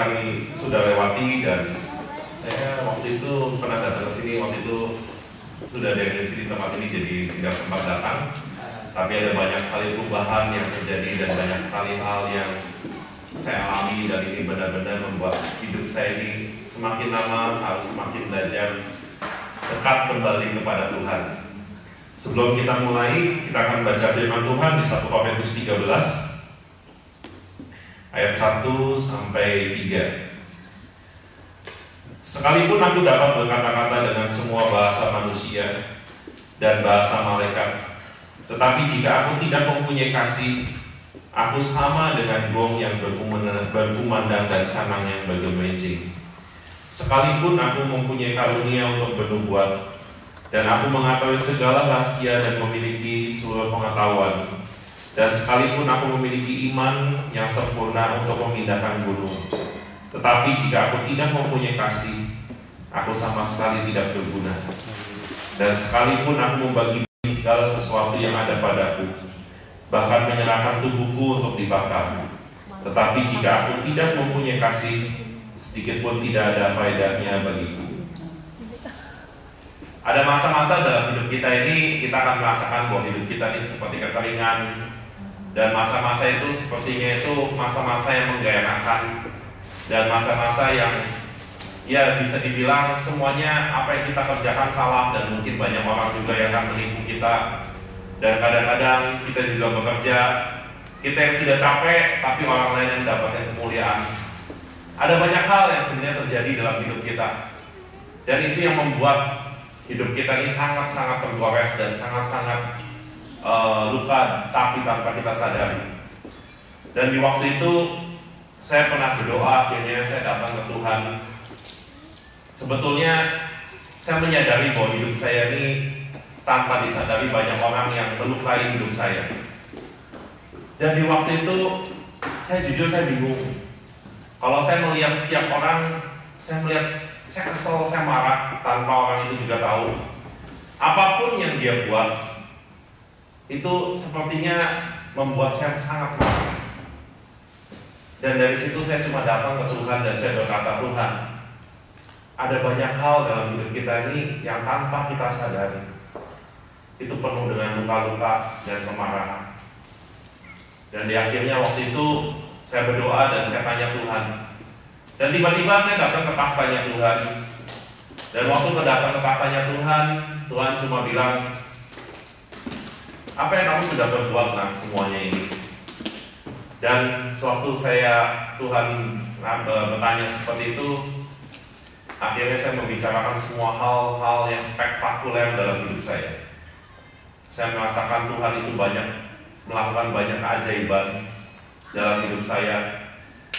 kami sudah lewati, dan saya waktu itu pernah datang ke sini. Waktu itu sudah ada yang di tempat ini, jadi tidak sempat datang. Tapi ada banyak sekali perubahan yang terjadi dan banyak sekali hal yang saya alami, dan ini benar-benar membuat hidup saya ini semakin lama harus semakin belajar dekat kembali kepada Tuhan. Sebelum kita mulai, kita akan baca firman Tuhan di 1 Korintus 13 ayat 1 sampai 3. Sekalipun aku dapat berkata-kata dengan semua bahasa manusia dan bahasa malaikat, tetapi jika aku tidak mempunyai kasih, aku sama dengan gong yang berkumandang dan canang yang bergemencing. Sekalipun aku mempunyai karunia untuk bernubuat, dan aku mengetahui segala rahasia dan memiliki seluruh pengetahuan, dan sekalipun aku memiliki iman yang sempurna untuk memindahkan gunung, tetapi jika aku tidak mempunyai kasih, aku sama sekali tidak berguna. Dan sekalipun aku membagi segala sesuatu yang ada padaku, bahkan menyerahkan tubuhku untuk dibakar, tetapi jika aku tidak mempunyai kasih, sedikit pun tidak ada faedahnya bagiku. Ada masa-masa dalam hidup kita ini, kita akan merasakan bahwa hidup kita ini seperti kekeringan, dan masa-masa itu sepertinya itu masa-masa yang menggairahkan, dan masa-masa yang ya bisa dibilang semuanya apa yang kita kerjakan salah, dan mungkin banyak orang juga yang akan menipu kita. Dan kadang-kadang kita juga bekerja, kita yang sudah capek, tapi orang lain yang mendapatkan kemuliaan. Ada banyak hal yang sebenarnya terjadi dalam hidup kita, dan itu yang membuat hidup kita ini sangat-sangat tergores dan sangat-sangat luka, tapi tanpa kita sadari. Dan di waktu itu saya pernah berdoa, akhirnya saya datang ke Tuhan. Sebetulnya saya menyadari bahwa hidup saya ini tanpa disadari banyak orang yang melukai hidup saya. Dan di waktu itu saya jujur, saya bingung. Kalau saya melihat setiap orang, saya kesel, saya marah tanpa orang itu juga tahu. Apapun yang dia buat itu sepertinya membuat saya sangat marah. Dan dari situ saya cuma datang ke Tuhan dan saya berkata, Tuhan, ada banyak hal dalam hidup kita ini yang tanpa kita sadari itu penuh dengan luka-luka dan kemarahan. Dan di akhirnya waktu itu saya berdoa dan saya tanya Tuhan. Dan tiba-tiba saya datang ke tahtanya Tuhan. Dan waktu datang ke tahtanya Tuhan, Tuhan cuma bilang, apa yang kamu sudah berbuat nak semuanya ini? Dan sewaktu Tuhan bertanya seperti itu, akhirnya saya membicarakan semua hal-hal yang spektakuler dalam hidup saya. Saya merasakan Tuhan itu melakukan banyak keajaiban dalam hidup saya.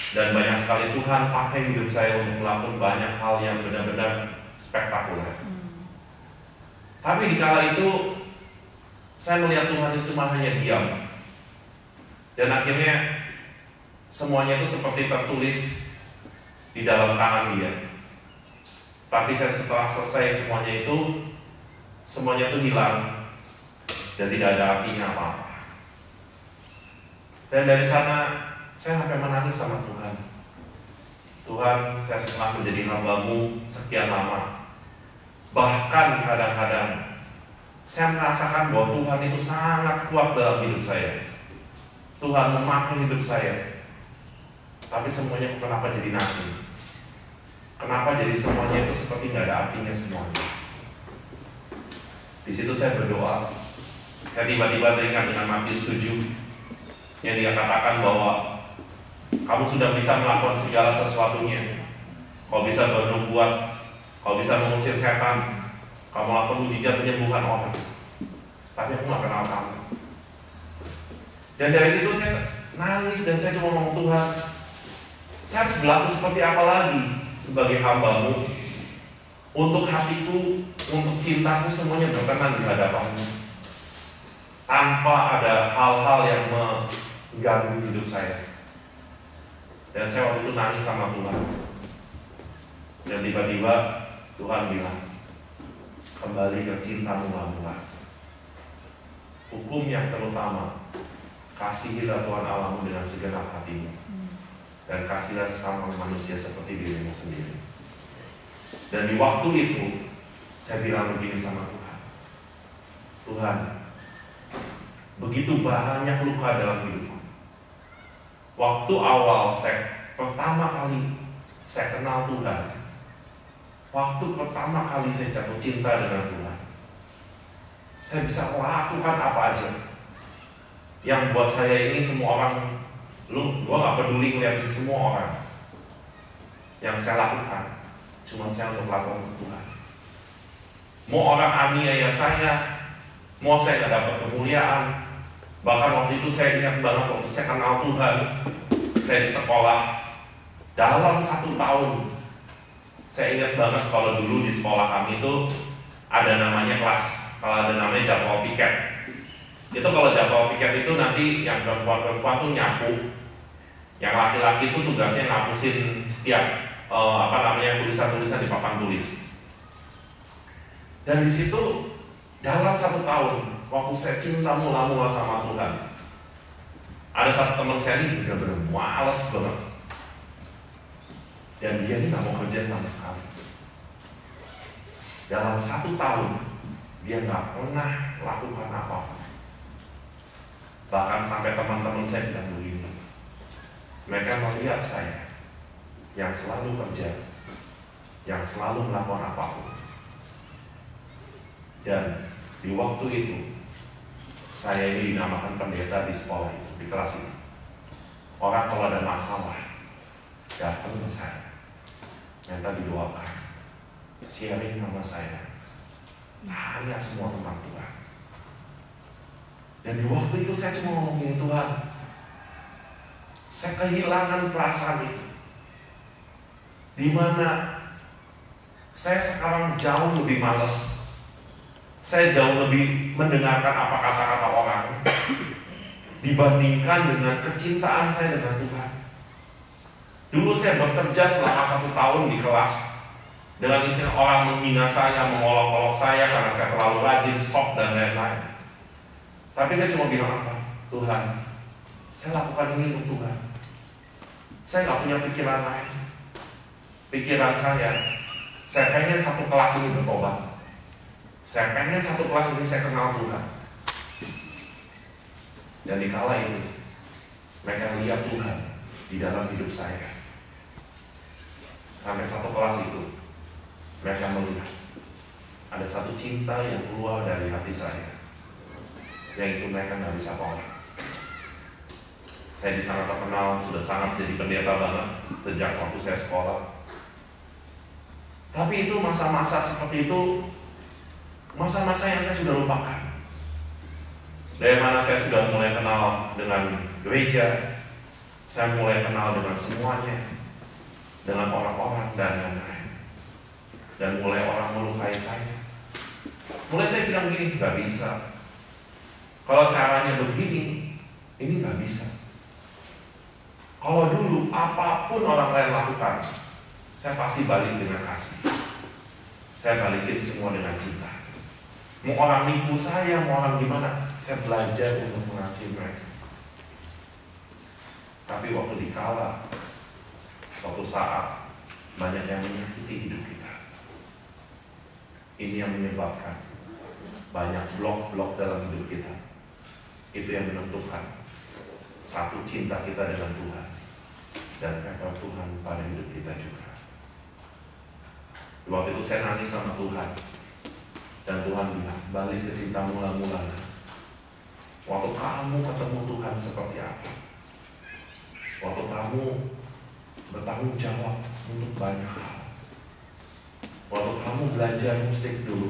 Dan banyak sekali Tuhan pakai hidup saya untuk melakukan banyak hal yang benar-benar spektakuler. Tapi di kala itu saya melihat Tuhan itu cuma hanya diam. Dan akhirnya semuanya itu seperti tertulis di dalam tangan dia. Tapi setelah selesai semuanya itu hilang dan tidak ada artinya apa-apa. Dan dari sana saya sampai menangis sama Tuhan. Tuhan, saya setelah menjadi hamba-Mu sekian lama, bahkan kadang-kadang saya merasakan bahwa Tuhan itu sangat kuat dalam hidup saya. Tuhan memakai hidup saya. Tapi semuanya kenapa jadi nabi? Kenapa jadi semuanya itu seperti nggak ada artinya semuanya? Di situ saya berdoa. Saya tiba-tiba teringat dengan Matius 7 yang dia katakan bahwa kamu sudah bisa melakukan segala sesuatunya. Kau bisa bernubuat, kau bisa mengusir setan, kamu melakukan mujizat penyembuhan orang. Tapi aku gak kenal kamu. Dan dari situ saya nangis dan saya cuma ngomong, Tuhan, saya harus berlaku seperti apa lagi sebagai hamba-Mu? Untuk hatiku, untuk cintaku semuanya berkenan di hadapan-Mu, tanpa ada hal-hal yang mengganggu hidup saya. Dan saya waktu itu nangis sama Tuhan. Dan tiba-tiba Tuhan bilang, kembali ke cinta mula-mula. Hukum yang terutama, kasihilah Tuhan Allahmu dengan segenap hatimu, dan kasihlah sesama manusia seperti dirimu sendiri. Dan di waktu itu saya bilang begini sama Tuhan, Tuhan, begitu banyak luka dalam hidupku. Waktu awal pertama kali saya kenal Tuhan, waktu pertama kali saya jatuh cinta dengan Tuhan, saya bisa melakukan apa aja yang buat saya ini semua orang, gue gak peduli ngeliatin semua orang. Yang saya lakukan cuma saya untuk lakukan ke Tuhan. Mau orang aniaya saya, mau saya gak dapat kemuliaan. Bahkan waktu itu saya ingat banget waktu saya kenal Tuhan, saya di sekolah dalam 1 tahun. Saya ingat banget kalau dulu di sekolah kami itu ada namanya kelas, kalau ada namanya jadwal piket. Itu kalau jadwal piket itu nanti yang perempuan-perempuan tuh nyapu, yang laki-laki itu tugasnya ngapusin setiap tulisan-tulisan di papan tulis. Dan di situ dalam 1 tahun, waktu saya cinta mula-mula sama Tuhan, ada satu teman saya ini benar-benar males banget, dan dia ini nggak mau kerja sama sekali. Dalam 1 tahun dia nggak pernah lakukan apa-apa. Bahkan sampai teman-teman saya bilang begini, mereka melihat saya yang selalu kerja, yang selalu melakukan apapun. Dan di waktu itu saya ini dinamakan pendeta di sekolah itu, di kelas itu. Orang kalau ada masalah datang ke saya, minta didoakan, sharing sama saya, hanya semua tentang Tuhan. Dan di waktu itu saya cuma ngomongin Tuhan, saya kehilangan perasaan itu, dimana saya sekarang jauh lebih malas. Saya jauh lebih mendengarkan apa kata-kata orang dibandingkan dengan kecintaan saya dengan Tuhan. Dulu saya bekerja selama 1 tahun di kelas dengan istilah orang menghina saya, mengolok-olok saya karena saya terlalu rajin, sok dan lain-lain. Tapi saya cuma bilang apa? Tuhan, saya lakukan ini untuk Tuhan. Saya gak punya pikiran lain. Pikiran saya pengen satu kelas ini bertobat. Saya pengen satu kelas ini saya kenal Tuhan. Dan di kala itu mereka lihat Tuhan di dalam hidup saya. Sampai satu kelas itu mereka melihat ada satu cinta yang keluar dari hati saya, yang itu mereka nggak bisa tolak. Saya di sana terkenal sudah sangat jadi pendeta banget sejak waktu saya sekolah. Tapi itu masa-masa seperti itu, masa-masa yang saya sudah lupakan. Dari mana saya sudah mulai kenal dengan gereja, saya mulai kenal dengan semuanya, dengan orang-orang dan lain-lain, dan mulai orang melukai saya. Mulai saya bilang gini, gak bisa. Kalau caranya begini, ini gak bisa. Kalau dulu apapun orang lain lakukan, saya pasti balik dengan kasih. Saya balikin semua dengan cinta. Mau orang nipu saya, mau orang gimana, saya belajar untuk mengasihi mereka. Tapi waktu dikala, suatu saat banyak yang menyakiti hidup kita. Ini yang menyebabkan banyak blok-blok dalam hidup kita. Itu yang menentukan satu cinta kita dengan Tuhan dan favor Tuhan pada hidup kita juga. Waktu itu saya nangis sama Tuhan. Dan Tuhan bilang, balik ke cinta mula-mula. Waktu kamu ketemu Tuhan seperti apa? Waktu kamu bertanggung jawab untuk banyak hal. Waktu kamu belajar musik dulu.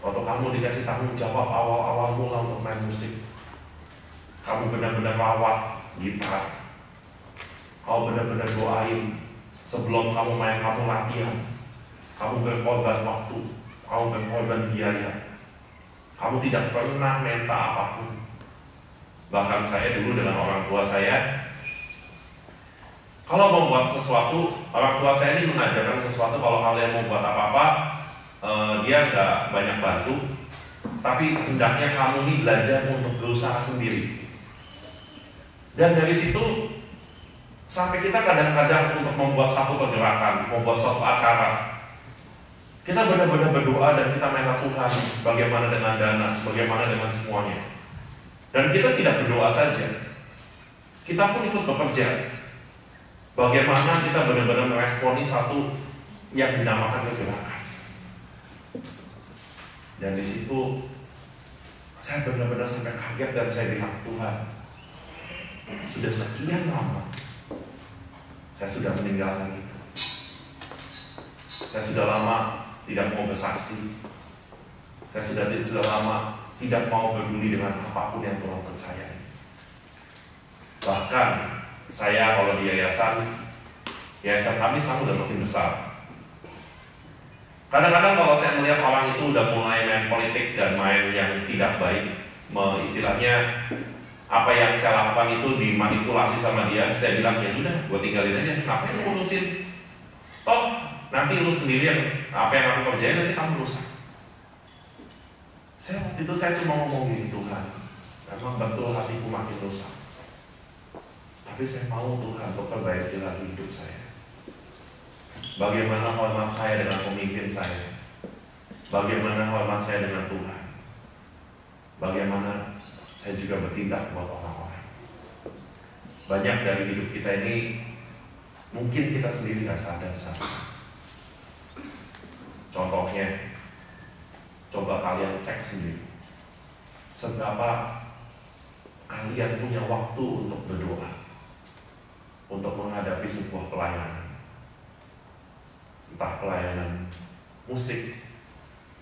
Waktu kamu dikasih tanggung jawab awal-awal mula untuk main musik. Kamu benar-benar rawat gitar. Kamu benar-benar doain. Sebelum kamu main, kamu latihan. Kamu berkorban waktu. Kamu berkorban biaya. Kamu tidak pernah minta apapun. Bahkan saya dulu dengan orang tua saya, kalau mau buat sesuatu, orang tua saya ini mengajarkan sesuatu, kalau kalian mau buat apa-apa, dia nggak banyak bantu, tapi hendaknya kamu ini belajar untuk berusaha sendiri. Dan dari situ Sampai kita kadang-kadang untuk membuat satu pergerakan, membuat suatu acara, kita benar-benar berdoa dan kita minta Tuhan bagaimana dengan dana, bagaimana dengan semuanya. Dan kita tidak berdoa saja, kita pun ikut bekerja. Bagaimana kita benar-benar meresponi satu yang dinamakan pergerakan. Dan di situ saya benar-benar sampai kaget dan saya bilang, Tuhan, sudah sekian lama saya sudah meninggalkan itu. Saya sudah lama tidak mau bersaksi. Saya sudah lama tidak mau peduli dengan apapun yang Tuhan percayai. Bahkan saya kalau di yayasan kami sekarang udah makin besar. Kadang-kadang kalau saya melihat orang itu udah mulai main politik dan main yang tidak baik, istilahnya apa yang saya lakukan itu dimanipulasi sama dia, saya bilang ya sudah, gue tinggalin aja. Ngapain lu urusin? Toh nanti lu sendiri yang apa yang aku kerjain nanti kamu rusak. Waktu itu saya cuma ngomong gini, Tuhan, memang betul hatiku makin rusak. Tapi saya mau Tuhan untuk perbaiki lagi hidup saya. Bagaimana hormat saya dengan pemimpin saya? Bagaimana hormat saya dengan Tuhan? Bagaimana saya juga bertindak buat orang-orang. Banyak dari hidup kita ini mungkin kita sendiri gak sadar. Contohnya, coba kalian cek sendiri, seberapa kalian punya waktu untuk berdoa, untuk menghadapi sebuah pelayanan. Entah pelayanan musik,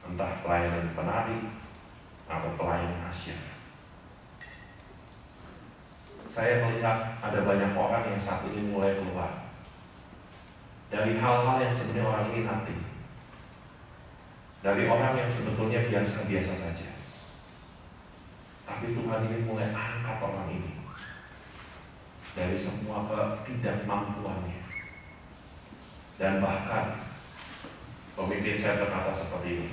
entah pelayanan penari, atau pelayanan asyik. Saya melihat ada banyak orang yang saat ini mulai keluar dari hal-hal yang sebenarnya orang ini nanti, dari orang yang sebetulnya biasa-biasa saja. Tapi Tuhan ini mulai angkat orang ini dari semua ketidakmampuannya. Dan bahkan pemimpin saya berkata seperti ini,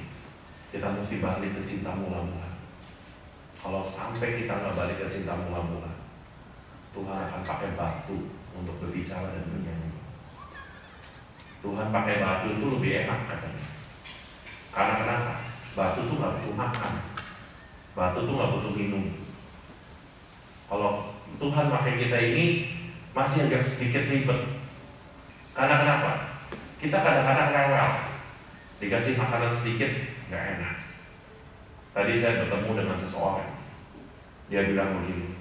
kita mesti balik ke cinta mula-mula. Kalau sampai kita nggak balik ke cinta mula-mula, Tuhan akan pakai batu untuk berbicara dan bernyanyi. Tuhan pakai batu itu lebih enak katanya. Karena kenapa? Batu tuh nggak butuh makan, batu tuh nggak butuh minum. Kalau Tuhan pakai kita ini masih agak sedikit ribet. Karena kenapa? Kita kadang-kadang rewel, dikasih makanan sedikit nggak enak. Tadi saya bertemu dengan seseorang, dia bilang begini,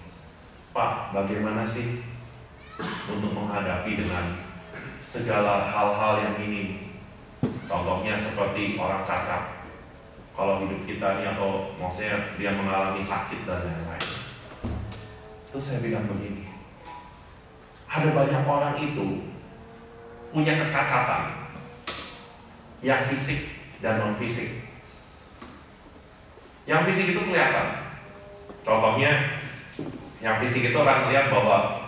Pak, bagaimana sih untuk menghadapi dengan segala hal-hal yang minim? Contohnya seperti orang cacat. Kalau hidup kita ini atau maksudnya dia mengalami sakit dan lain-lain. Terus saya bilang begini, ada banyak orang itu punya kecacatan yang fisik dan non fisik. Yang fisik itu kelihatan. Contohnya, yang fisik itu akan melihat bahwa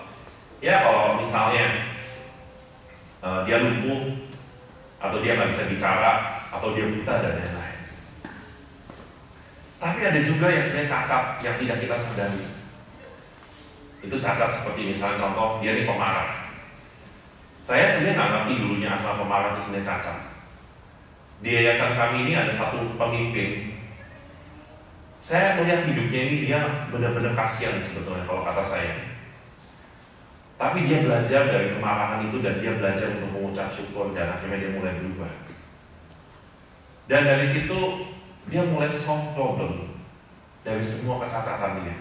ya kalau misalnya dia lumpuh, atau dia nggak bisa bicara, atau dia buta dan lain-lain. Tapi ada juga yang sebenarnya cacat yang tidak kita sadari. Itu cacat seperti misalnya contoh dia ini pemarah. Saya sebenarnya nggak ngerti dulunya asal pemarah itu sebenarnya cacat. Di yayasan kami ini ada satu pemimpin. Saya melihat hidupnya ini dia benar-benar kasihan sebetulnya kalau kata saya. Tapi dia belajar dari kemarahan itu dan dia belajar untuk mengucap syukur dan akhirnya dia mulai berubah. Dan dari situ dia mulai solve problem dari semua kecacatan dia.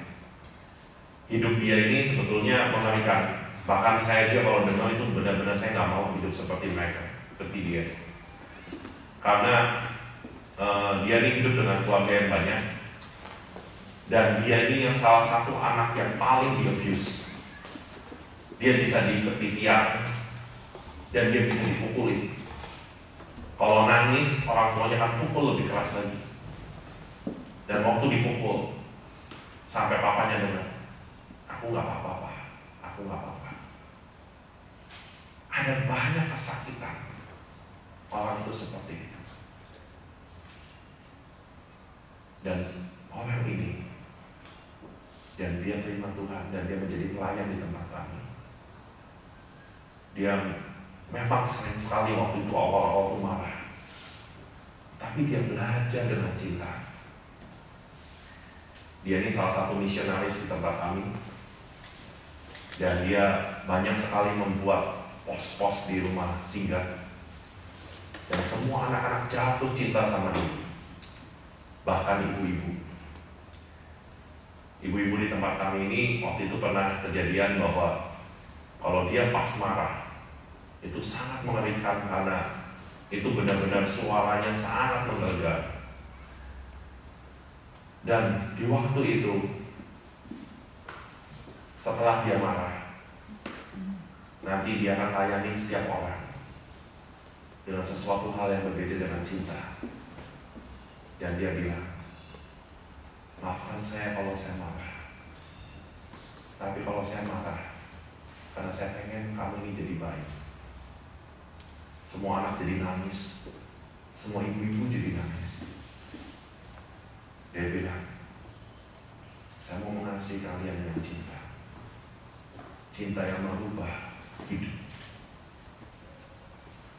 Hidup dia ini sebetulnya mengerikan. Bahkan saya juga kalau dengar itu benar-benar saya nggak mau hidup seperti mereka, seperti dia. Karena dia ini hidup dengan keluarga yang banyak. Dan dia ini yang salah satu anak yang paling di-abuse. Dia bisa diikat di tiang dan dia bisa dipukuli. Kalau nangis, orang tuanya akan pukul lebih keras lagi. Dan waktu dipukul, sampai papanya dengar, aku nggak apa-apa, aku nggak apa-apa. Ada banyak kesakitan orang itu seperti itu. Dan orang ini, dan dia terima Tuhan dan dia menjadi pelayan di tempat kami. Dia memang sering sekali waktu itu awal-awal itu marah. Tapi dia belajar dengan cinta. Dia ini salah satu misionaris di tempat kami. Dan dia banyak sekali membuat pos-pos di rumah singgah. Dan semua anak-anak jatuh cinta sama dia. Bahkan ibu-ibu. Ibu-ibu di tempat kami ini waktu itu pernah kejadian bahwa kalau dia pas marah, itu sangat mengerikan karena itu benar-benar suaranya sangat menggelegar. Dan di waktu itu, setelah dia marah, nanti dia akan layani setiap orang dengan sesuatu hal yang berbeda dengan cinta. Dan dia bilang, maafkan saya kalau saya marah. Tapi kalau saya marah, karena saya pengen kamu ini jadi baik. Semua anak jadi nangis, semua ibu-ibu jadi nangis. Dia bilang, saya mau mengasihi kalian dengan cinta. Cinta yang merubah hidup.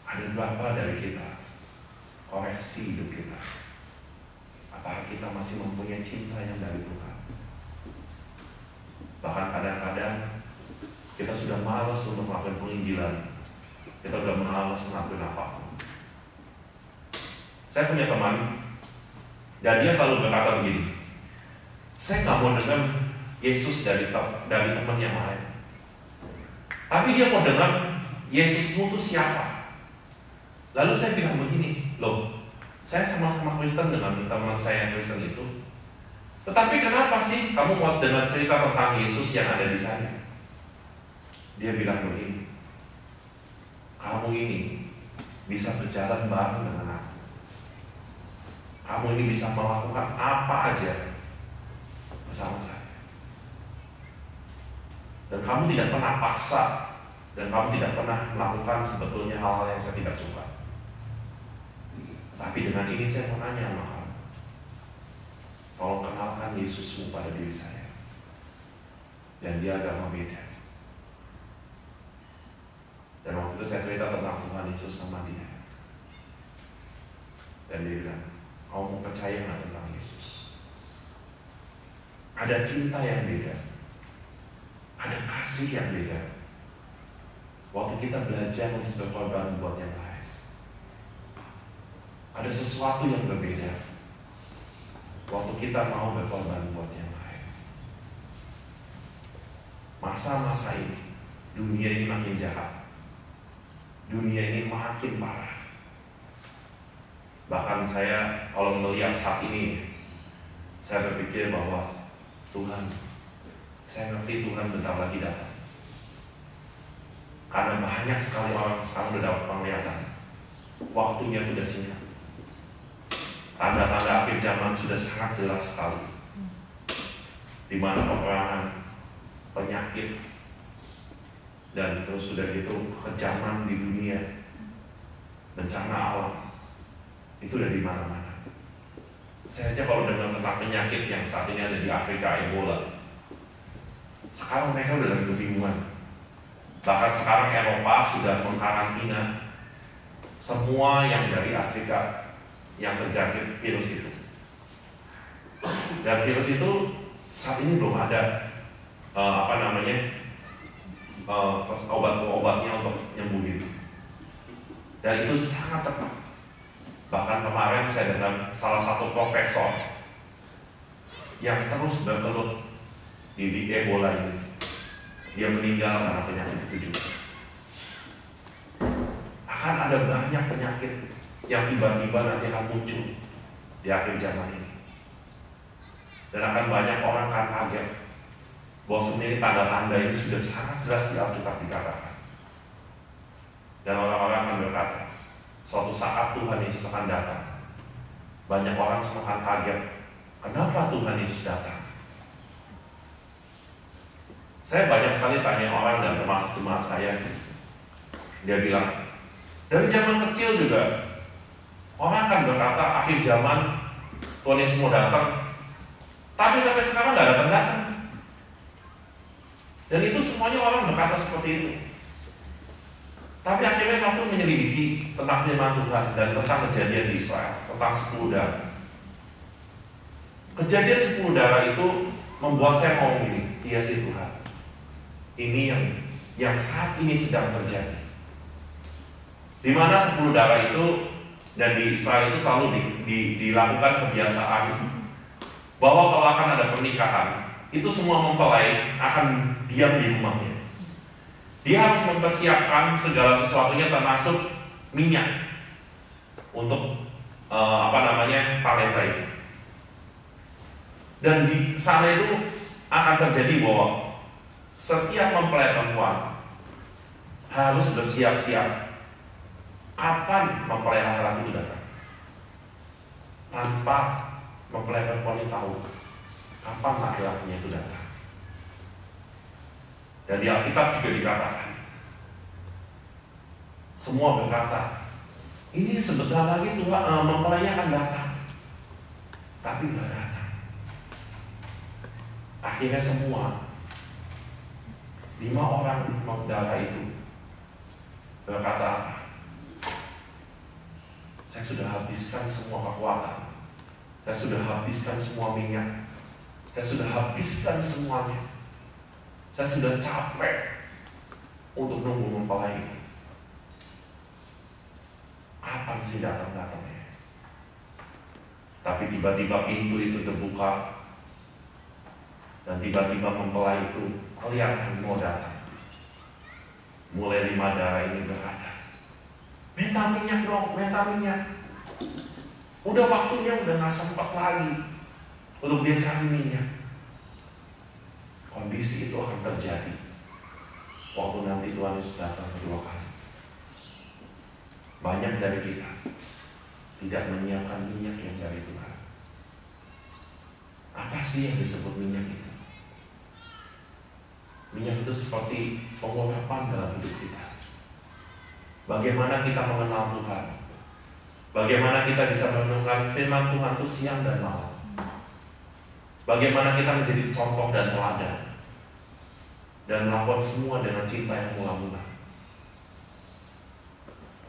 Ada berapa dari kita koreksi hidup kita? Apakah kita masih mempunyai cinta yang dari Tuhan? Bahkan kadang-kadang kita sudah malas untuk melakukan penginjilan. Kita sudah malas ngelakuin apapun. Saya punya teman, dan dia selalu berkata begini, saya nggak mau dengar Yesus dari teman yang lain. Tapi dia mau dengar Yesusmu itu siapa. Lalu saya bilang begini, loh, saya sama-sama Kristen dengan teman saya yang Kristen itu. Tetapi kenapa sih kamu mau dengar cerita tentang Yesus yang ada di saya? Dia bilang begini, kamu ini bisa berjalan bareng dengan aku. Kamu ini bisa melakukan apa aja bersama saya. Dan kamu tidak pernah paksa, dan kamu tidak pernah melakukan sebetulnya hal-hal yang saya tidak suka. Tapi dengan ini saya mau tanya sama kamu, tolong kenalkan Yesusmu pada diri saya. Dan dia agama beda. Dan waktu itu saya cerita tentang Tuhan Yesus sama dia. Dan dia bilang, kamu mau percaya nggak tentang Yesus? Ada cinta yang beda, ada kasih yang beda. Waktu kita belajar untuk berkorban buat yang lain, ada sesuatu yang berbeda. Waktu kita mau berkorban buat yang lain. Masa-masa ini, dunia ini makin jahat. Dunia ini makin parah. Bahkan saya kalau melihat saat ini, saya berpikir bahwa Tuhan, saya ngerti Tuhan bentar lagi datang. Karena banyak sekali orang sekarang udah dapat penglihatan, waktunya sudah singkat. Tanda-tanda akhir zaman sudah sangat jelas sekali, di mana peperangan, penyakit, dan terus sudah gitu kekejaman di dunia, bencana alam, itu udah di mana-mana. Saya aja kalau dengar tentang penyakit yang saat ini ada di Afrika, Ebola, sekarang mereka udah lagi kebingungan. Bahkan sekarang Eropa sudah mengkarantina semua yang dari Afrika yang terjangkit virus itu. Dan virus itu saat ini belum ada obat-obatnya untuk nyembuhin. Dan itu sangat cepat. Bahkan kemarin saya dengar salah satu profesor yang terus berkelut di Ebola ini, dia meninggal karena penyakit itu juga. Akan ada banyak penyakit yang tiba-tiba nanti akan muncul di akhir zaman ini. Dan akan banyak orang akan kaget bahwa sebenarnya tanda-tanda ini sudah sangat jelas di Alkitab dikatakan. Dan orang-orang akan berkata, suatu saat Tuhan Yesus akan datang. Banyak orang semakin kaget, kenapa Tuhan Yesus datang? Saya banyak sekali tanya orang dan termasuk jemaat saya. Dia bilang, dari zaman kecil juga orang akan berkata akhir zaman Tuhan Yesus mau datang, tapi sampai sekarang nggak datang-datang. Dan itu semuanya orang berkata seperti itu. Tapi akhirnya saya pun menyelidiki tentang firman Tuhan dan tentang kejadian di Israel, tentang 10 darah. Kejadian 10 darah itu membuat saya ngomong gini, iya sih Tuhan, ini yang saat ini sedang terjadi. Di mana 10 darah itu dan di Israel itu selalu dilakukan kebiasaan bahwa kalau akan ada pernikahan, itu semua mempelai akan diam di rumahnya. Dia harus mempersiapkan segala sesuatunya termasuk minyak untuk talenta itu. Dan di sana itu akan terjadi bahwa setiap mempelai perempuan harus bersiap-siap kapan mempelai laki-laki itu datang, tanpa mempelai perempuan itu tahu kapan laki-lakinya itu datang. Dan di Alkitab juga dikatakan, semua berkata, ini sebentar lagi Tuhan mempelainya akan datang, tapi nggak datang. Akhirnya semua 5 orang darah itu berkata, saya sudah habiskan semua kekuatan, saya sudah habiskan semua minyak, saya sudah habiskan semuanya. Saya sudah capek untuk nunggu mempelai itu. Kapan sih datang-datangnya? Tapi tiba-tiba pintu itu terbuka dan tiba-tiba mempelai itu kelihatan mau datang. Mulai 5 darah ini berkata, minta minyak dong, minta minyak. Udah waktunya, udah gak sempat lagi untuk dia cari minyak. Kondisi itu akan terjadi waktu nanti Tuhan Yesus datang kedua kali. Banyak dari kita tidak menyiapkan minyak yang dari Tuhan. Apa sih yang disebut minyak itu? Minyak itu seperti pengurapan dalam hidup kita. Bagaimana kita mengenal Tuhan, bagaimana kita bisa merenungkan firman Tuhan itu siang dan malam, bagaimana kita menjadi contoh dan teladan dan melakukan semua dengan cinta yang mula-mula.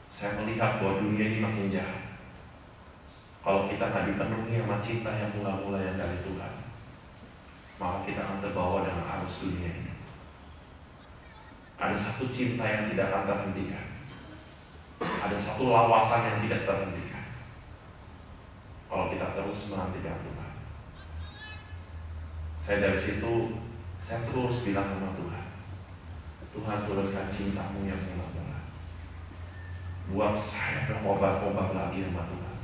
Saya melihat bahwa dunia ini makin jahat kalau kita nggak dipenuhi sama cinta yang mula-mula yang dari Tuhan, maka kita akan terbawa dengan arus dunia ini. Ada satu cinta yang tidak akan terhentikan, ada satu lawatan yang tidak terhentikan kalau kita terus menantikan Tuhan. Saya dari situ, saya terus bilang sama Tuhan, Tuhan turunkan cintamu yang mula-mula, buat saya berkobar-kobar lagi sama Tuhan,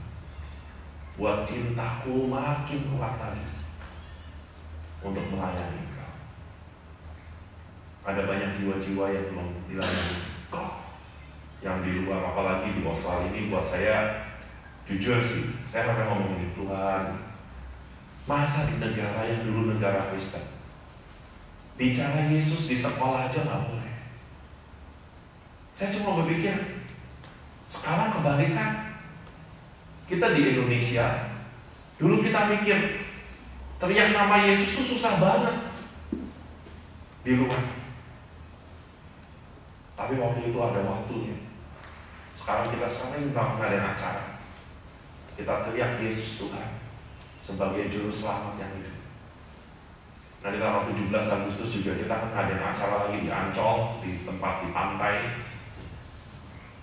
buat cintaku makin kuat lagi untuk melayani Engkau. Ada banyak jiwa-jiwa yang belum dilayani yang di luar, apalagi di Australia ini. Buat saya, jujur sih, saya sampai ngomong gitu, Tuhan, masa di negara yang dulu negara Kristen bicara Yesus di sekolah aja nggak boleh? Saya cuma berpikir, sekarang kebalikan. Kita di Indonesia, dulu kita mikir teriak nama Yesus itu susah banget di luar. Tapi waktu itu ada waktunya. Sekarang kita sering banget ngadain acara, kita teriak Yesus Tuhan sebagai juru selamat yang hidup. Nanti tanggal 17 Agustus juga kita akan ngadain acara lagi di Ancol, di tempat di pantai.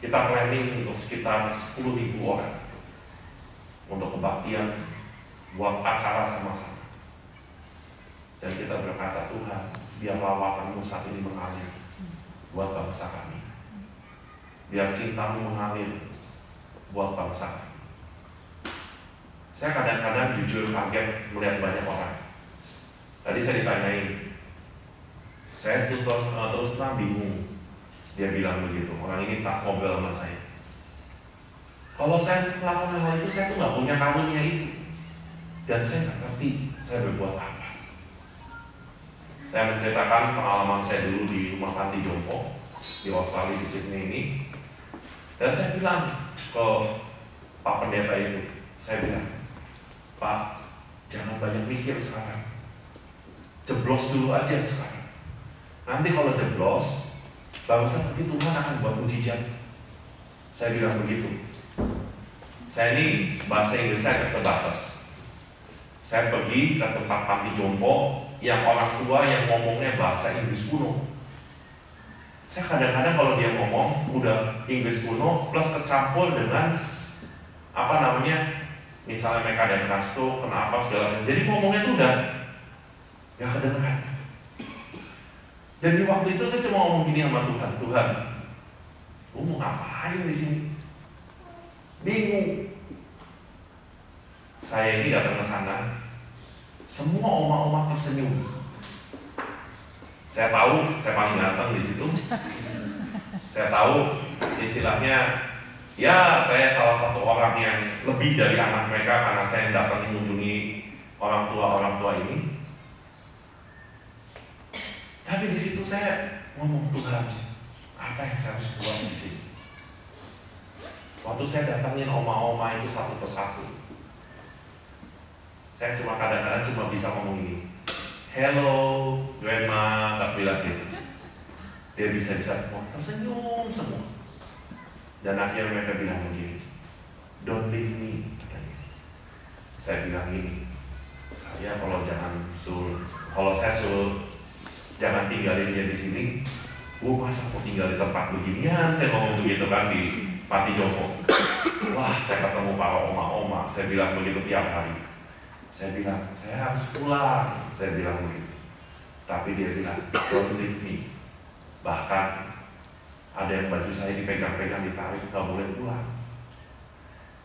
Kita planning untuk sekitar 10.000 orang untuk kebaktian, buat acara sama-sama. Dan kita berkata, Tuhan, biar lawatanmu saat ini mengalir buat bangsa kami. Biar cintamu mengalir buat bangsa kami. Saya kadang-kadang jujur kaget melihat banyak orang. Tadi saya ditanyain, saya terus terang bingung. Dia bilang begitu, orang ini tak ngobrol sama saya. Kalau saya melakukan hal itu, saya tuh nggak punya karunia itu, dan saya nggak ngerti saya berbuat apa. Saya menceritakan pengalaman saya dulu di rumah panti jompo di Australia, di Sydney ini, dan saya bilang ke Pak Pendeta itu, saya bilang, Pak, jangan banyak mikir sekarang, jeblos dulu aja sekarang. Nanti kalau jeblos, Gak usah pergi, Tuhan akan buat mujizat. Saya bilang begitu. Saya ini bahasa Inggris saya terbatas. Saya pergi ke tempat panti jompo yang orang tua yang ngomongnya bahasa Inggris kuno. Saya kadang-kadang kalau dia ngomong udah Inggris kuno plus kecampur dengan misalnya mereka ada rasto, kenapa segala macam. Jadi ngomongnya tuh udah gak kedengeran. Dan di waktu itu saya cuma ngomong gini sama Tuhan, Tuhan, gue mau ngapain di sini? Bingung. Saya ini datang ke sana, semua oma-oma tersenyum. Saya tahu saya paling ganteng di situ. Saya tahu istilahnya, ya saya salah satu orang yang lebih dari anak mereka karena saya datang mengunjungi orang tua ini. Tapi di situ saya ngomong, Tuhan, apa yang saya harus buat di sini? Waktu saya datangin oma-oma itu satu persatu, saya cuma kadang-kadang cuma bisa ngomong ini, hello, grandma, tak bilang gitu. Dia bisa semua tersenyum semua. Dan akhirnya mereka bilang begini, don't leave me, katanya. Saya bilang ini, saya kalau saya suruh jangan tinggalin dia di sini, gue masa mau tinggal di tempat beginian. Saya ngomong begitu kan di panti jompo. Wah, saya ketemu para oma-oma, saya bilang begitu tiap hari. Saya bilang, saya harus pulang. Saya bilang begitu. Tapi dia bilang, don't leave me. Bahkan ada yang baju saya dipegang-pegang, ditarik, gak boleh pulang.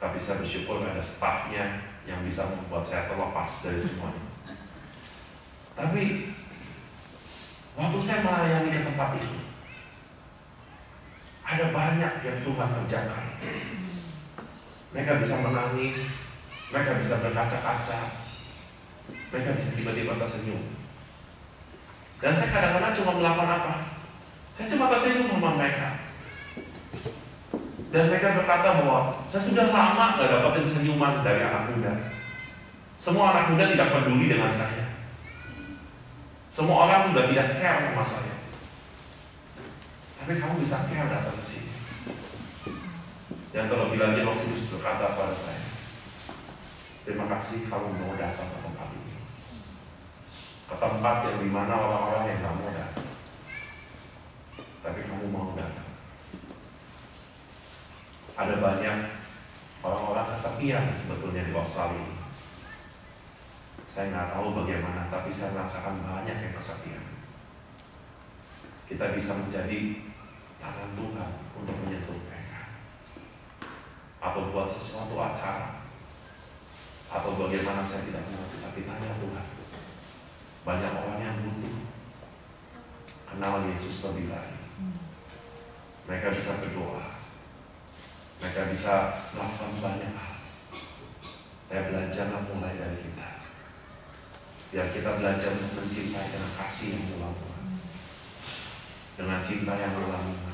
Tapi saya bersyukur ada staffnya yang bisa membuat saya terlepas dari semuanya. Tapi waktu saya melayani ke tempat itu, ada banyak yang Tuhan kerjakan. Mereka bisa menangis, mereka bisa berkaca-kaca, mereka bisa tiba-tiba tersenyum. Dan saya kadang-kadang cuma melakukan apa? Saya cuma tersenyum sama mereka. Dan mereka berkata bahwa saya sudah lama gak dapetin senyuman dari anak muda. Semua anak muda tidak peduli dengan saya. Semua orang sudah tidak care sama saya. Tapi kamu bisa care datang ke sini. Dan terlebih lagi Roh Kudus berkata pada saya, terima kasih kamu mau datang ke tempat ini. Ke tempat yang dimana orang-orang yang gak mau datang. Tapi kamu mau datang. Ada banyak orang-orang kesepian sebetulnya di Australia ini. Saya nggak tahu bagaimana, tapi saya merasakan banyak yang kesepian. Kita bisa menjadi tangan Tuhan untuk menyentuh mereka, atau buat sesuatu acara, atau bagaimana saya tidak mengerti, tapi tanya Tuhan. Banyak orang yang butuh kenal Yesus lebih lagi. Mereka bisa berdoa, mereka bisa melakukan banyak hal. Belajarlah mulai dari kita. Biar kita belajar untuk mencintai dengan kasih yang mula-mula, dengan cinta yang mula-mula.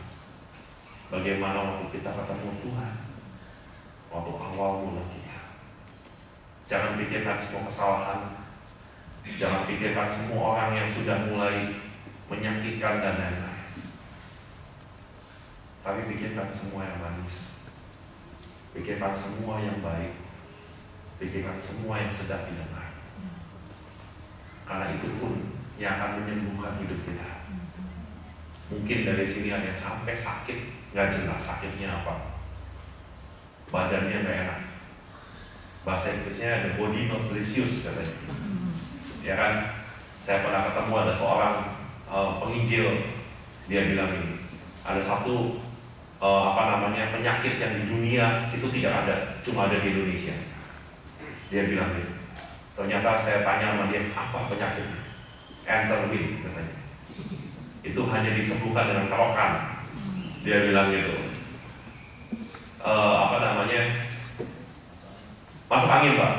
Bagaimana waktu kita ketemu Tuhan, waktu awal mula kita. Jangan pikirkan semua kesalahan, jangan pikirkan semua orang yang sudah mulai menyakitkan dan lain-lain. Tapi pikirkan semua yang manis, pikirkan semua yang baik, pikirkan semua yang sedap didengar. Karena itu pun yang akan menyembuhkan hidup kita. Mungkin dari sini ada yang sampai sakit, gak jelas sakitnya apa, badannya gak enak. Bahasa Inggrisnya ada body not precious katanya. Ya kan, saya pernah ketemu ada seorang penginjil, dia bilang ini, ada satu penyakit yang di dunia itu tidak ada, cuma ada di Indonesia. Dia bilang gitu. Ternyata saya tanya sama dia, apa penyakitnya? Enterwin katanya. Itu hanya disembuhkan dengan kerokan. Dia bilang gitu. Masuk angin, Pak.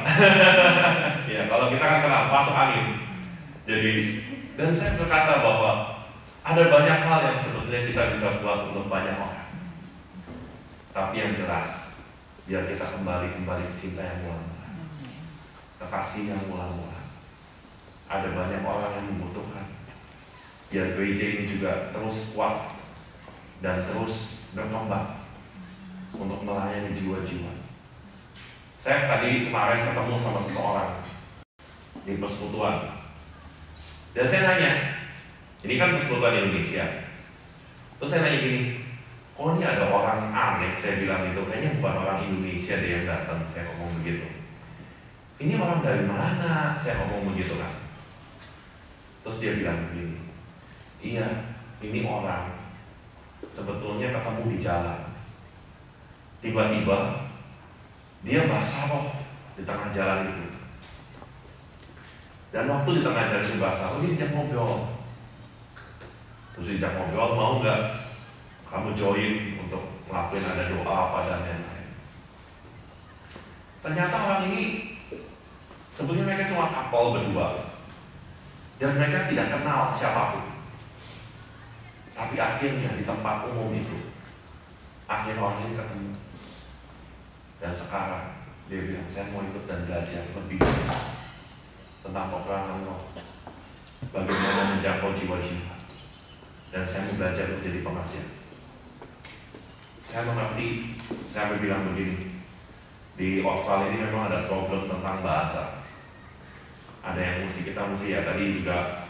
Ya, kalau kita kan kenal masuk angin. Jadi, dan saya berkata bahwa ada banyak hal yang sebetulnya kita bisa buat untuk banyak orang. Tapi yang jelas, biar kita kembali ke cinta yang mula-mula, kasih yang mula-mula. Ada banyak orang yang membutuhkan. Biar gereja ini juga terus kuat, dan terus berkembang untuk melayani jiwa-jiwa. Saya tadi kemarin ketemu sama seseorang di persekutuan, dan saya nanya, ini kan persekutuan Indonesia, terus saya nanya gini, kok ini ada orang aneh? Saya bilang gitu, kayaknya bukan orang Indonesia deh yang datang. Saya ngomong begitu. Ini orang dari mana? Saya ngomong begitu kan. Terus dia bilang begini, iya, ini orang sebetulnya ketemu di jalan. Tiba-tiba dia bahasa roh di tengah jalan itu. Dan waktu di tengah jalan itu bahasa roh, dia diajak ngobrol. Terus diajak ngobrol, mau nggak kamu join untuk ngelakuin ada doa apa dan lain-lain. Ternyata orang ini sebetulnya mereka cuma couple berdua, dan mereka tidak kenal siapapun. Tapi akhirnya di tempat umum itu, akhirnya orang ini ketemu. Dan sekarang dia bilang, saya mau ikut dan belajar lebih tentang peperangan roh, bagaimana menjangkau jiwa-jiwa, dan saya mau belajar untuk jadi pengajar. Saya mengerti, saya bilang begini, di Australia ini memang ada problem tentang bahasa. Ada yang kita mesti ya tadi juga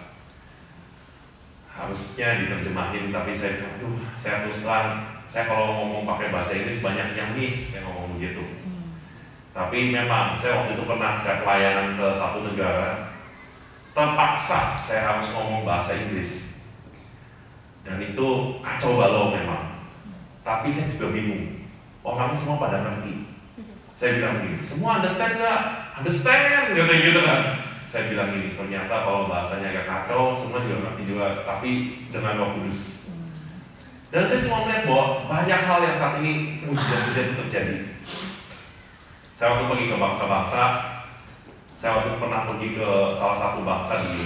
harusnya diterjemahin, tapi saya terus terang, saya kalau ngomong pakai bahasa Inggris banyak yang miss, saya ngomong begitu. Tapi memang saya waktu itu pernah saya pelayanan ke satu negara, terpaksa saya harus ngomong bahasa Inggris, dan itu kacau balau memang. Tapi saya juga bingung, orangnya semua pada ngerti. Saya bilang begini, semua understand nggak? Understand, gitu kan. Saya bilang gini, ternyata kalau bahasanya agak kacau, semua juga ngerti juga, tapi dengan Roh Kudus. Dan saya cuma melihat bahwa banyak hal yang saat ini mujizat-mujizat itu terjadi. Saya waktu pergi ke bangsa-bangsa, saya waktu pernah pergi ke salah satu bangsa di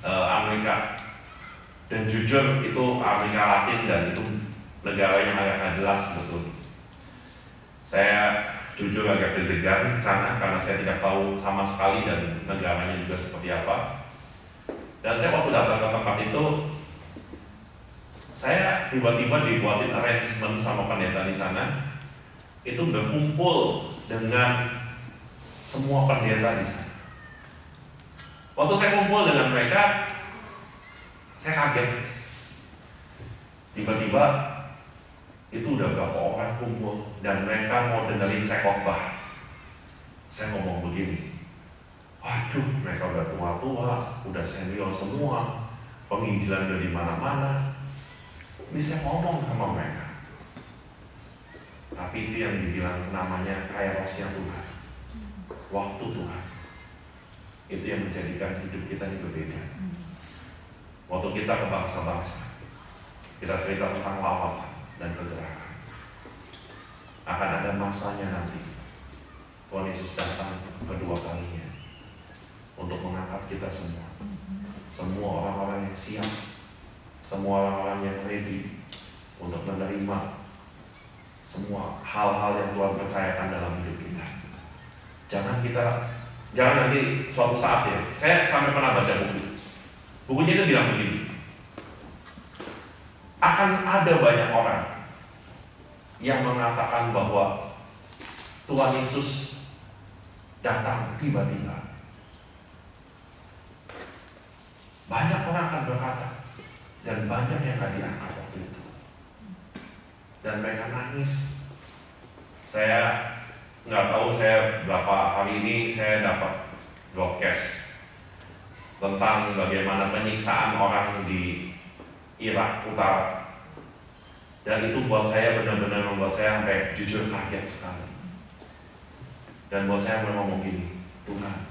Amerika, dan jujur itu Amerika Latin dan itu negara yang agak nggak jelas betul. Saya jujur agak deg-degan sana karena saya tidak tahu sama sekali dan negaranya juga seperti apa. Dan saya waktu datang ke tempat itu, saya tiba-tiba dibuatin arrangement sama pendeta di sana, itu berkumpul dengan semua pendeta di sana. Waktu saya kumpul dengan mereka, saya kaget. Tiba-tiba itu udah berapa orang kumpul dan mereka mau dengerin saya khotbah. Saya ngomong begini, waduh, mereka udah tua-tua, udah senior semua, penginjilan dari mana-mana. Ini saya ngomong sama mereka. Tapi itu yang dibilang namanya kairosnya Tuhan, waktu Tuhan. Itu yang menjadikan hidup kita ini berbeda. Waktu kita ke bangsa-bangsa, kita cerita tentang lawatan dan kegerakan. Akan ada masanya nanti Tuhan Yesus datang kedua kalinya untuk mengangkat kita semua. Semua orang-orang yang siap, semua orang-orang yang ready untuk menerima semua hal-hal yang Tuhan percayakan dalam hidup kita. Jangan nanti suatu saat ya, saya sampai pernah baca buku. Bukunya itu bilang begini, akan ada banyak orang yang mengatakan bahwa Tuhan Yesus datang tiba-tiba. Banyak orang akan berkata, dan banyak yang gak diangkat waktu itu. Dan mereka nangis. Saya nggak tahu, saya berapa hari ini saya dapat broadcast tentang bagaimana penyiksaan orang di Irak Utara. Dan itu buat saya benar-benar membuat saya sampai jujur kaget sekali. Dan buat saya ngomong gini, Tuhan,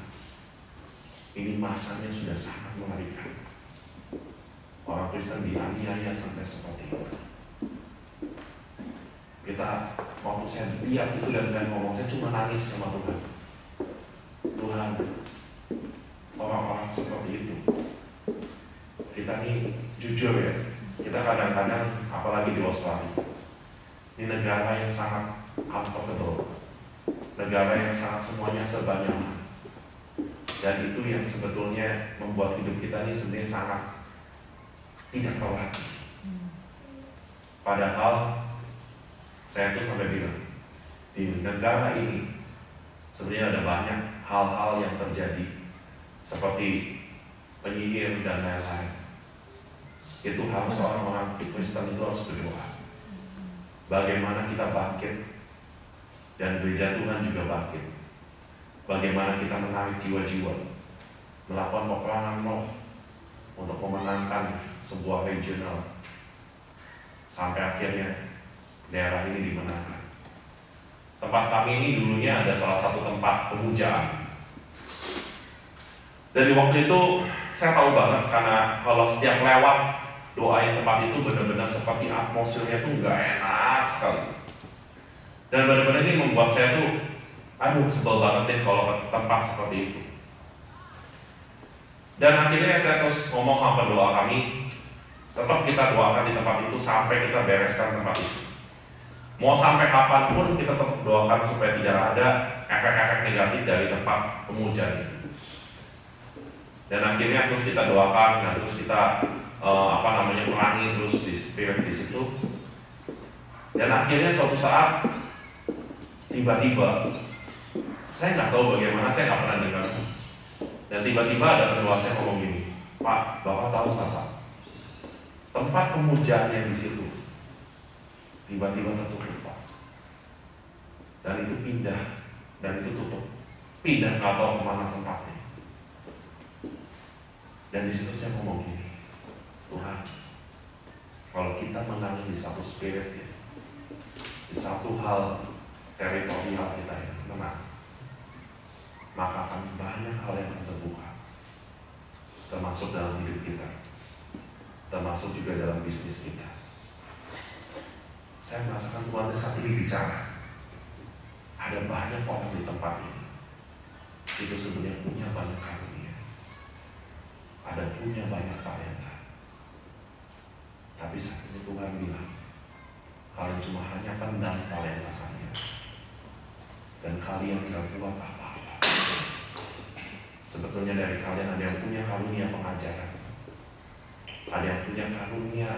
ini masanya sudah sangat mengerikan. Orang Kristen dianiaya sampai seperti itu. Waktu saya lihat itu dan saya ngomong, saya cuma nangis sama Tuhan. Tuhan, orang-orang seperti itu, kita nih jujur ya, kita kadang-kadang apalagi di Australia, ini negara yang sangat comfortable, negara yang sangat semuanya serba nyaman, dan itu yang sebetulnya membuat hidup kita ini sebenarnya sangat tidak terlatih. Padahal saya tuh sampai bilang, di negara ini sebenarnya ada banyak hal-hal yang terjadi seperti penyihir dan lain-lain. Itu harus orang-orang Kristen itu harus berdoa. Bagaimana kita bangkit dan gereja Tuhan juga bangkit. Bagaimana kita menarik jiwa-jiwa, melakukan peperangan roh untuk memenangkan sebuah regional sampai akhirnya daerah ini dimenangkan. Tempat kami ini dulunya ada salah satu tempat pemujaan. Dari waktu itu saya tahu banget, karena kalau setiap lewat doain tempat itu benar-benar seperti atmosfernya tuh nggak enak sekali. Dan benar-benar ini membuat saya tuh, aduh sebel banget deh kalau ke tempat seperti itu. Dan akhirnya saya terus ngomong sama pendoa kami, tetap kita doakan di tempat itu sampai kita bereskan tempat itu. Mau sampai kapanpun kita tetap doakan supaya tidak ada efek-efek negatif dari tempat pemujaan itu. Dan akhirnya terus kita doakan dan terus kita perangi terus di spirit di situ. Dan akhirnya suatu saat tiba-tiba saya nggak tahu bagaimana, saya nggak pernah dengar. Dan tiba-tiba ada pendoa saya ngomong gini, Pak, Bapak tahu nggak Pak? Tempat pemujaan yang di situ tiba-tiba tertutup Pak. Dan itu pindah, dan itu tutup. Pindah nggak tahu kemana tempatnya. Dan di situ saya ngomong gini, Tuhan, kalau kita menangis di satu spirit, di satu hal teritorial kita yang menang, maka akan banyak hal yang akan terbuka, termasuk dalam hidup kita, termasuk juga dalam bisnis kita. Saya merasakan Tuhan saat ini bicara. Ada banyak orang di tempat ini, itu sebenarnya punya banyak karunia, ada punya banyak talenta. Tapi saat ini Tuhan bilang, kalian cuma hanya pendam talenta kalian, dan kalian tidak buat apa-apa. Sebetulnya dari kalian ada yang punya karunia pengajaran, ada yang punya karunia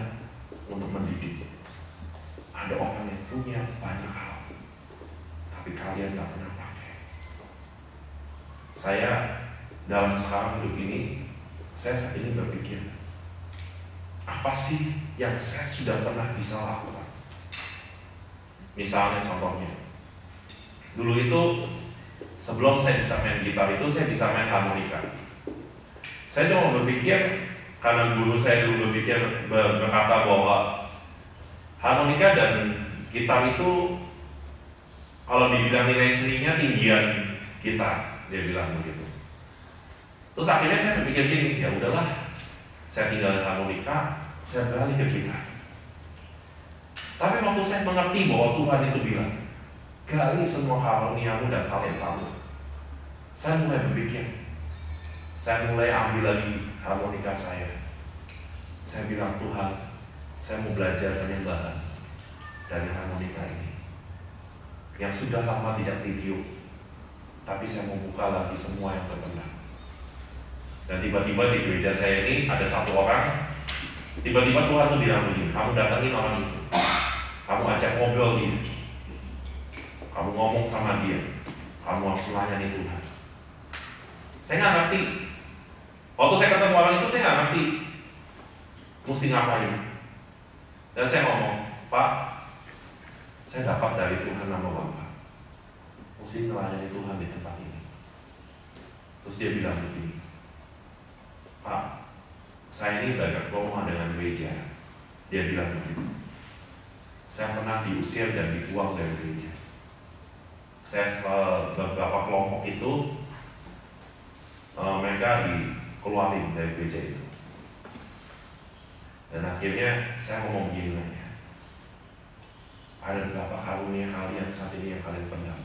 untuk mendidik, ada orang yang punya banyak hal, tapi kalian tidak pernah pakai. Saya dalam sekarang hidup ini, saya saat ini berpikir, apa sih yang saya sudah pernah bisa lakukan? Misalnya contohnya, dulu itu sebelum saya bisa main gitar itu, saya bisa main harmonika. Saya cuma berpikir, karena guru saya dulu berkata bahwa harmonika dan gitar itu kalau dibilang nilai seninya tinggian gitar, dia bilang begitu. Terus akhirnya saya berpikir gini, ya udahlah, saya tinggal harmonika, saya beralih ke gitar. Tapi waktu saya mengerti bahwa Tuhan itu bilang, gali semua karuniamu dan talentamu, saya mulai berpikir, saya mulai ambil lagi harmonika saya. Saya bilang, Tuhan, saya mau belajar penyembahan dari harmonika ini yang sudah lama tidak ditiup, tapi saya mau buka lagi semua yang terpendam. Dan tiba-tiba di gereja saya ini ada satu orang, tiba-tiba Tuhan tuh bilang begini, kamu datangin orang itu, kamu ajak ngobrol dia, kamu ngomong sama dia, kamu harus melayani Tuhan. Saya nggak ngerti. Waktu saya ketemu orang itu, saya nggak ngerti mesti ngapain. Dan saya ngomong, Pak, saya dapat dari Tuhan nama Bapak, mesti melayani Tuhan di tempat ini. Terus dia bilang begini, Pak, saya ini udah berkoma dengan gereja. Dia bilang begitu. Saya pernah diusir dan dibuang dari gereja. Saya beberapa kelompok itu, mereka dikeluarin dari gereja itu. Dan akhirnya saya ngomong gini nanya, ada berapa karunia kalian saat ini yang kalian pendam?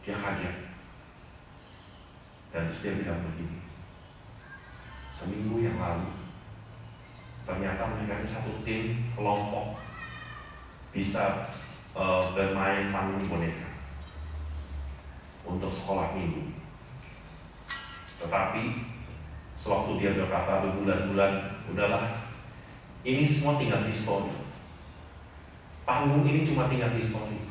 Dia kaget. Dan terus dia bilang begini, seminggu yang lalu ternyata mereka ini satu tim kelompok bisa bermain panggung boneka untuk sekolah minggu. Tetapi sewaktu dia berkata berbulan-bulan, udahlah, ini semua tinggal histori. panggung ini cuma tinggal histori.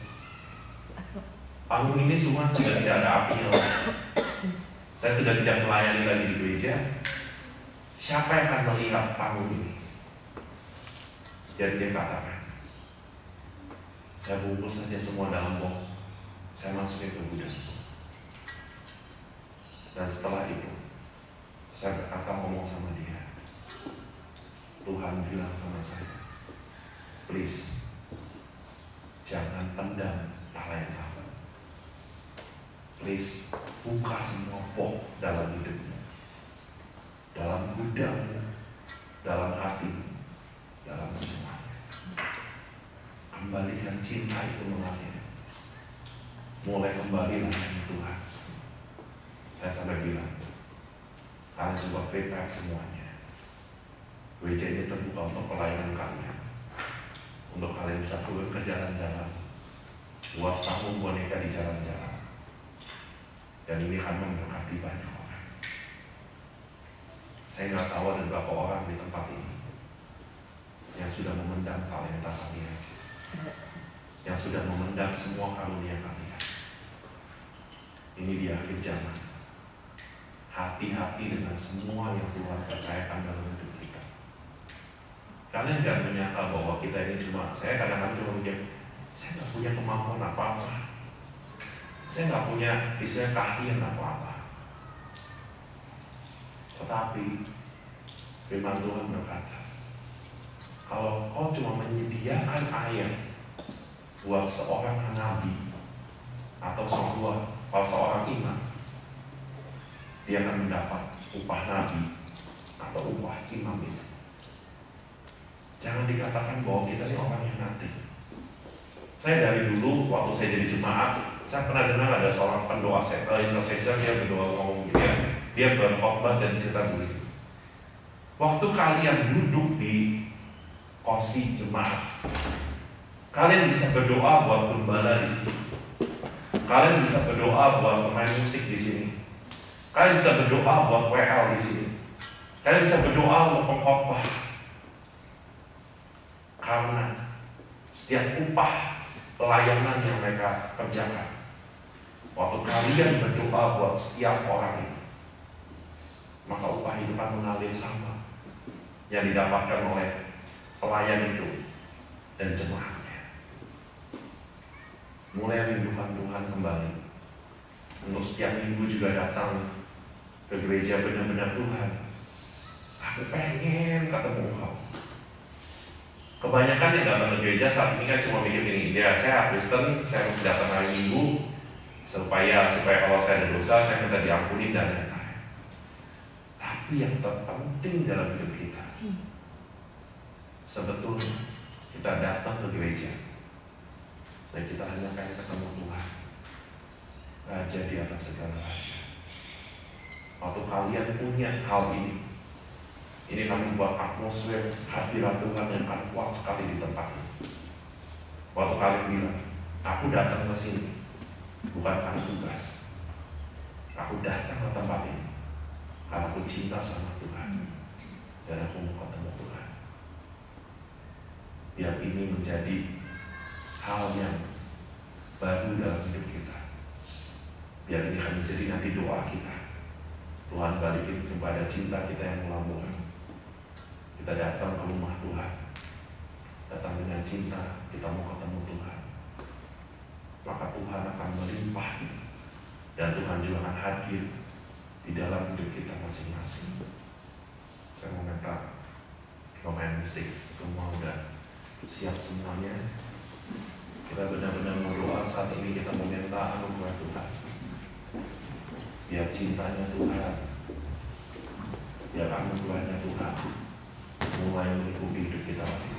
Panggung ini semua sudah tidak ada apinya lagi. Saya sudah tidak melayani lagi di gereja. Siapa yang akan melihat panggung ini? Dan dia katakan, saya bungkus saja semua dalam box, saya masukin ke gudang. Dan setelah itu, saya berkata ngomong sama dia, Tuhan bilang sama saya, please, jangan tendang talenta. Please, buka semua box dalam hidupmu, dalam gudangmu, dalam hatimu, dalam semuanya. Kembalikan cinta itu mengalir. Mulai kembali layani Tuhan. Saya sampai bilang, kalian coba prepare semuanya. Gereja ini terbuka untuk pelayanan kalian, untuk kalian bisa keluar ke jalan-jalan, buat panggung boneka di jalan-jalan. Dan ini akan memberkati banyak orang. Saya nggak tahu ada berapa orang di tempat ini yang sudah memendam talenta kalian, yang sudah memendam semua karunia kalian. Ini di akhir zaman. Hati-hati dengan semua yang Tuhan percayakan dalam hidup kita. Kalian jangan menyangka bahwa kita ini saya kadang-kadang cuma mikir, saya nggak punya kemampuan apa-apa, saya nggak punya istilah keahlian apa-apa. Tetapi firman Tuhan berkata, kalau kau cuma menyediakan air buat seorang nabi atau seorang imam, dia akan mendapat upah nabi atau upah imam itu. Jangan dikatakan bahwa kita ini orang yang nanti. Saya dari dulu waktu saya jadi jemaat, saya pernah dengar ada seorang pendoa intercessor, dia berdoa ngomong gitu ya. Dia berkhotbah dan cerita begitu. Waktu kalian duduk di kursi jemaat, kalian bisa berdoa buat gembala di sini. Kalian bisa berdoa buat pemain musik di sini. Kalian bisa berdoa buat WL di sini. Kalian bisa berdoa untuk pengkhotbah. Karena setiap upah pelayanan yang mereka kerjakan, waktu kalian berdoa buat setiap orang itu, maka upah itu akan mengalir sama yang didapatkan oleh pelayan itu dan jemaatnya. Mulai rindukan Tuhan kembali, untuk setiap minggu juga datang ke gereja benar-benar Tuhan, aku pengen ketemu Engkau. Kebanyakan yang datang ke gereja saat ini kan cuma mikir gini, ya saya Kristen, saya harus datang hari Minggu supaya kalau saya ada dosa saya minta diampuni dan lain-lain. Tapi yang terpenting dalam hidup kita, sebetulnya kita datang ke gereja dan kita hanya pengen ketemu Tuhan, Raja di atas segala raja. Waktu kalian punya hal ini akan membuat atmosfer hadirat Tuhan yang akan kuat sekali di tempat ini. Waktu kalian bilang, aku datang ke sini bukan karena tugas, aku datang ke tempat ini karena aku cinta sama Tuhan dan aku mau ketemu Tuhan. Biar ini menjadi hal yang baru dalam hidup kita. Biar ini akan menjadi nanti doa kita. Tuhan balikin kepada cinta kita yang melambungkan. Kita datang ke rumah Tuhan, datang dengan cinta, kita mau ketemu Tuhan, maka Tuhan akan melimpahi dan Tuhan juga akan hadir di dalam hidup kita masing-masing. Saya mau minta pemain musik semua udah siap semuanya. Kita benar-benar berdoa saat ini, kita meminta anugerah Tuhan, biar cintanya Tuhan, biar anugerahnya Tuhan mulai melingkupi hidup kita lagi.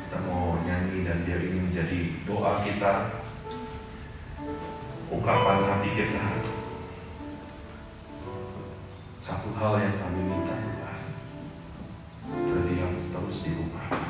Kita mau nyanyi dan biar ini menjadi doa kita, ungkapan hati kita. Satu hal yang kami minta Tuhan, berdiam terus di rumah.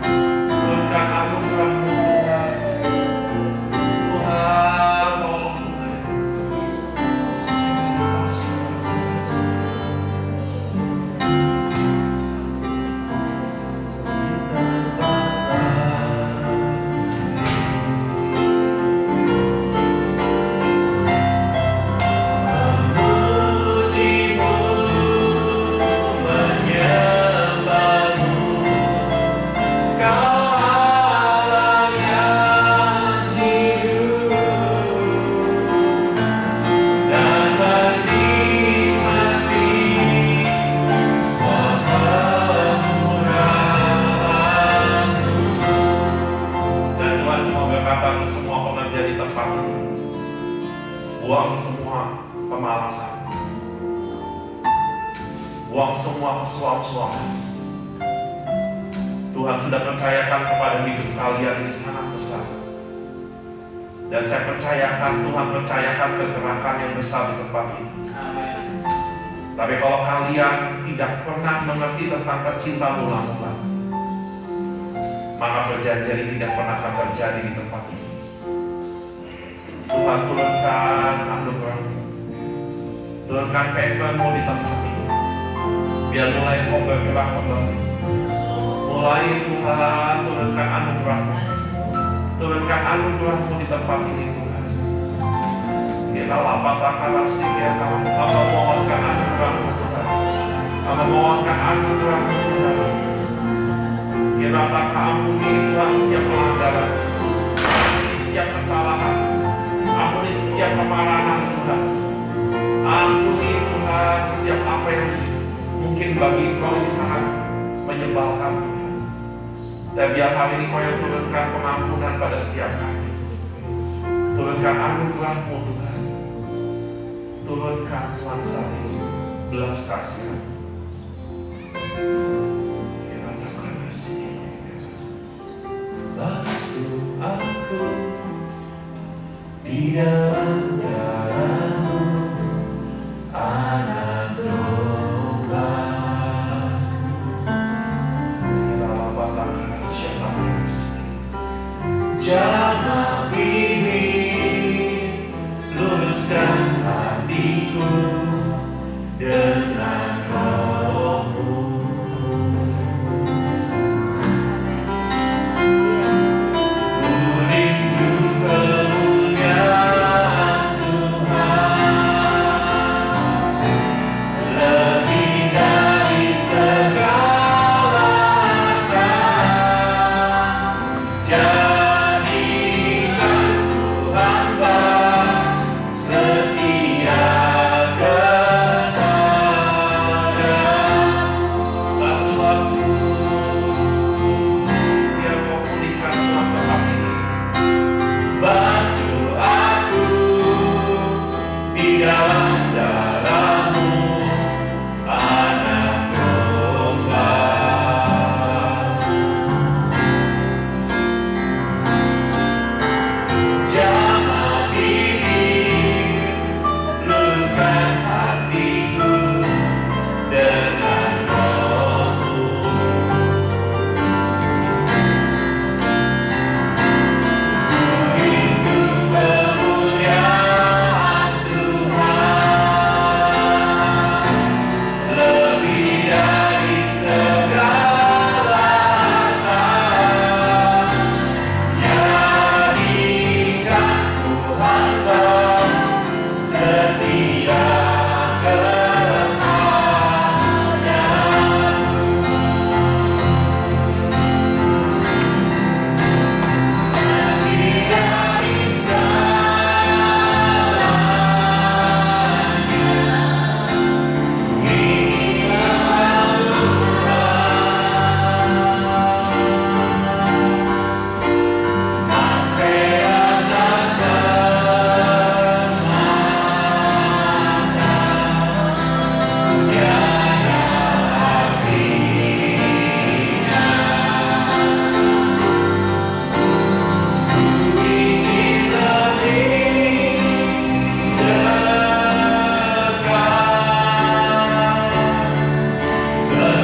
Turunkan anugerah-Mu Tuhan, buang semua kemalasan, buang semua kesuap-suapan. Tuhan sudah percayakan kepada hidup kalian ini sangat besar. Dan saya percayakan, Tuhan percayakan kegerakan yang besar di tempat ini. Tapi kalau kalian tidak pernah mengerti tentang pecinta mula-mula, maka perjanjian ini tidak pernah akan terjadi di tempat ini. Tuhan turunkan anugerah-Mu, turunkan favor-Mu di tempat ini. Biar mulai Kau bergerak kembali. Mulai Tuhan turunkan anugerah-Mu, turunkan anugerah-Mu di tempat ini Tuhan. Kita lapatkan rasik ya Tuhan. Hamba mohonkan anugerah-Mu Tuhan. Hamba mohonkan anugerah-Mu Tuhan. Kiranya ampuni Tuhan setiap pelanggaran, ampuni setiap kesalahan, ampuni setiap kemarahan Tuhan. Ampuni Tuhan setiap apa yang mungkin bagi Kau ini sangat menyebalkan Tuhan. Dan biar hari ini Kau yang turunkan pengampunan pada setiap kami. Turunkan anugerah-Mu Tuhan. Turunkan Tuhan saat ini belas kasihan. Basuh aku di dalam darah-Mu, anak domba. Jamah bibir, luruskan hatiku dengan Roh-Mu.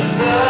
Sun.